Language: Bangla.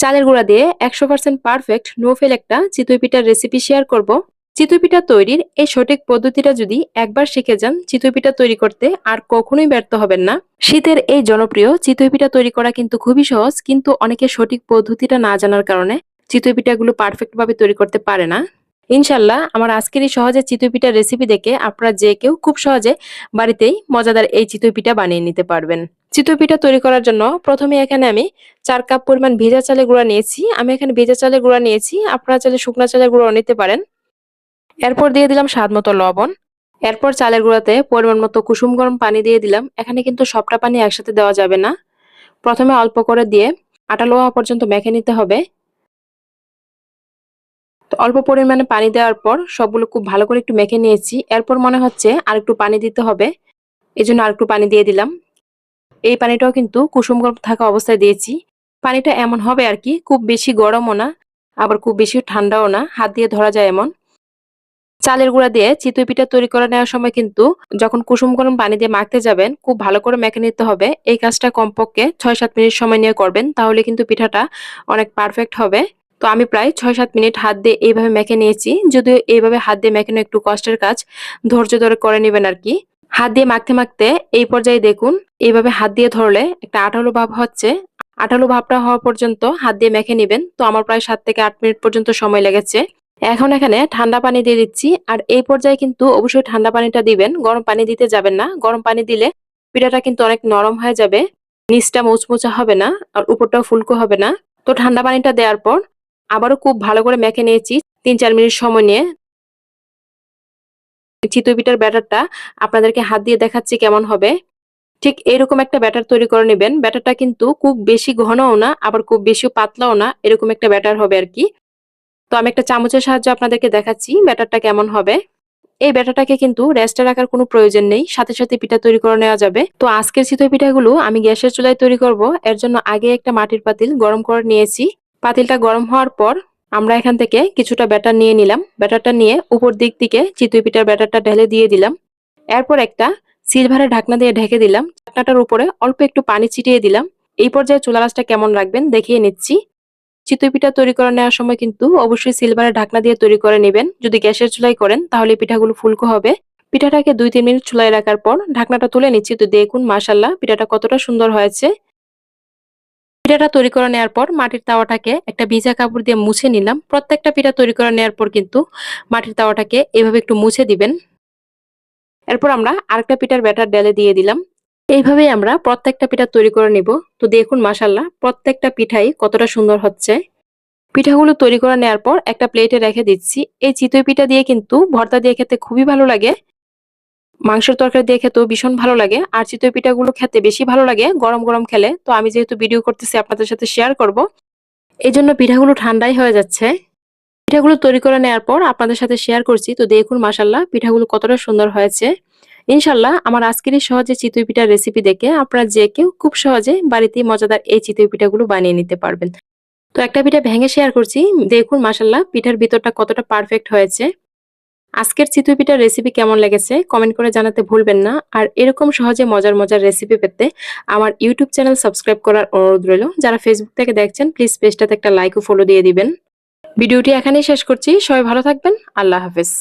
চালের গুঁড়া দিয়ে 100% পারফেক্ট নো ফেল একটা চিতই পিঠার রেসিপি শেয়ার করব। চিতই পিঠা তৈরির এই সঠিক পদ্ধতিটা যদি একবার শিখে যান, চিতই পিঠা তৈরি করতে আর কখনোই ব্যর্থ হবেন না। শীতের এই জনপ্রিয় চিতই পিঠা তৈরি করা কিন্তু খুবই সহজ, কিন্তু অনেকে সঠিক পদ্ধতিটা না জানার কারণে চিতই পিঠাগুলো পারফেক্ট ভাবে তৈরি করতে পারে না। ইনশাল্লাহ আমার আজকের এই সহজে চিতই পিঠার রেসিপি দেখে আপনারা যে কেউ খুব সহজে বাড়িতেই মজাদার এই চিতই পিঠা বানিয়ে নিতে পারবেন। চিতই পিঠা তৈরি করার জন্য প্রথমে এখানে আমি 4 কাপ পরিমাণ ভেজা চালের গুঁড়া নিয়েছি। আমি এখানে ভেজা চালের গুঁড়া নিয়েছি, আপনারা চাইলে শুকনা চালের গুঁড়াও নিতে পারেন। এরপর দিয়ে দিলাম স্বাদ মতো লবণ। এরপর চালের গুঁড়াতে পরিমাণ মতো কুসুম গরম পানি দিয়ে দিলাম। এখানে কিন্তু সবটা পানি একসাথে দেওয়া যাবে না, প্রথমে অল্প করে দিয়ে আটালো হওয়া পর্যন্ত মেখে নিতে হবে। তো অল্প পরিমাণে পানি দেওয়ার পর সবগুলো খুব ভালো করে একটু মেখে নিয়েছি। এরপর মনে হচ্ছে আর একটু পানি দিতে হবে, এজন্য আর একটু পানি দিয়ে দিলাম। এই পানিটাও কিন্তু কুসুম গরম থাকা অবস্থায় দিয়েছি। পানিটা এমন হবে আর কি, খুব বেশি গরমও না আবার খুব বেশি ঠান্ডাও না, হাত দিয়ে ধরা যায় এমন। চালের গুঁড়া দিয়ে চিতই পিঠা তৈরি করে নেওয়ার সময় কিন্তু যখন কুসুম গরম পানি দিয়ে মাখতে যাবেন, খুব ভালো করে মেখে নিতে হবে। এই কাজটা কমপক্ষে 6-7 মিনিট সময় নিয়ে করবেন, তাহলে কিন্তু পিঠাটা অনেক পারফেক্ট হবে। তো আমি প্রায় 6-7 মিনিট হাত দিয়ে এইভাবে মেখে নিয়েছি। যদিও এইভাবে হাত দিয়ে মেখানো একটু কষ্টের কাজ, ধৈর্য ধরে করে নেবেন আর কি। হাত দিয়ে মাখতে মাখতে এই পর্যায়ে দেখুন, এইভাবে হাত দিয়ে ধরলে একটা আঠালো ভাব হচ্ছে। আঠালো ভাবটা হওয়া পর্যন্ত হাত দিয়ে মেখে নিবেন। তো আমার প্রায় 7 থেকে 8 মিনিট পর্যন্ত সময় লেগেছে। এখন এখানে ঠান্ডা পানি দিয়ে দিচ্ছি। আর এই পর্যায়ে কিন্তু অবশ্যই ঠান্ডা পানিটা দিবেন, গরম পানি দিতে যাবেন না। গরম পানি দিলে পিঠাটা কিন্তু অনেক নরম হয়ে যাবে, নিচটা মুচমুচা হবে না আর উপরটাও ফুলকো হবে না। তো ঠান্ডা পানিটা দেওয়ার পর আবারও খুব ভালো করে মেখে নিয়েছি 3-4 মিনিট সময় নিয়ে। চিতই পিঠার ব্যাটারটা আপনাদেরকে হাত দিয়ে দেখাচ্ছি কেমন হবে। ঠিক এরকম একটা ব্যাটার তৈরি করে নেবেন। ব্যাটারটা কিন্তু খুব বেশি ঘনও না আবার খুব বেশি পাতলাও না, এরকম একটা ব্যাটার হবে আর কি। তো আমি একটা চামচের সাহায্যে আপনাদেরকে দেখাচ্ছি ব্যাটারটা কেমন হবে। এই ব্যাটারটাকে কিন্তু রেস্টে রাখার কোনো প্রয়োজন নেই, সাথে সাথে পিঠা তৈরি করে নেওয়া যাবে। তো আজকের চিতই পিঠাগুলো আমি গ্যাসের চুলায় তৈরি করব। এর জন্য আগে একটা মাটির পাতিল গরম করে নিয়েছি। পাতিলটা গরম হওয়ার পর আমরা এখান থেকে কিছুটা ব্যাটার নিয়ে নিলাম। ব্যাটারটা নিয়ে উপর দিক থেকে চিতই পিঠার ব্যাটারটা ঢেলে দিয়ে দিলাম। এরপর একটা সিলভারের ঢাকনা দিয়ে ঢেকে দিলাম। ঢাকনাটার উপরে অল্প একটু পানি ছিটিয়ে দিলাম। এই পর্যায়ে চুলা আঁচটা কেমন রাখবেন দেখিয়ে নিচ্ছি। চিতই পিঠা তৈরি করে নেওয়ার সময় কিন্তু অবশ্যই সিলভারের ঢাকনা দিয়ে তৈরি করে নেবেন। যদি গ্যাসের চুলায় করেন তাহলে পিঠাগুলো ফুলকো হবে। পিঠাটাকে 2-3 মিনিট চুলায় রাখার পর ঢাকনাটা তুলে নিচ্ছি। তো দেখুন মাশাআল্লাহ পিঠাটা কতটা সুন্দর হয়েছে। পিঠাটা তৈরি করে নেওয়ার পর মাটির তাওয়াটাকে একটা ভিজা কাপড় দিয়ে মুছে নিলাম। প্রত্যেকটা পিঠা তৈরি করে নেওয়ার পর কিন্তু মাটির তাওয়াটাকে এভাবে একটু মুছে দিবেন। এরপর আমরা আরেকটা পিঠার ব্যাটার ঢেলে দিয়ে দিলাম। এইভাবেই আমরা প্রত্যেকটা পিঠা তৈরি করে নিব। তো দেখুন মাশাআল্লাহ প্রত্যেকটা পিঠাই কতটা সুন্দর হচ্ছে। পিঠাগুলো তৈরি করে নেওয়ার পর একটা প্লেটে রেখে দিচ্ছি। এই চিতই পিঠা দিয়ে কিন্তু ভর্তা দিয়ে খেতে খুবই ভালো লাগে, মাংসের তরকারি দিয়ে খেতেও ভীষণ ভালো লাগে। আর চিতই পিঠাগুলো খেতে বেশি ভালো লাগে গরম গরম খেলে। তো আমি যেহেতু ভিডিও করতেছি আপনাদের সাথে শেয়ার করব, এই জন্য পিঠাগুলো ঠান্ডাই হয়ে যাচ্ছে। পিঠাগুলো তৈরি করে নেওয়ার পর আপনাদের সাথে শেয়ার করছি। তো দেখুন মাশাআল্লাহ পিঠাগুলো কতটা সুন্দর হয়েছে। ইনশাআল্লাহ আমার আজকের এই সহজে চিতই পিঠার রেসিপি দেখে আপনারা যে কেউ খুব সহজে বাড়িতেই মজাদার এই চিতই পিঠাগুলো বানিয়ে নিতে পারবেন। তো একটা পিঠা ভেঙে শেয়ার করছি। দেখুন মাশাআল্লাহ পিঠার ভিতরটা কতটা পারফেক্ট হয়েছে। আজকের চিতই পিঠার রেসিপি কেমন লেগেছে কমেন্ট করে জানাতে ভুলবেন না। আর এরকম সহজে মজার মজার রেসিপি পেতে আমার ইউটিউব চ্যানেল সাবস্ক্রাইব করার অনুরোধ রইল। যারা ফেসবুক থেকে দেখছেন প্লিজ পেজটাতে একটা লাইক ও ফলো দিয়ে দিবেন। ভিডিওটি এখানেই শেষ করছি। সবাই ভালো থাকবেন। আল্লাহ হাফেজ।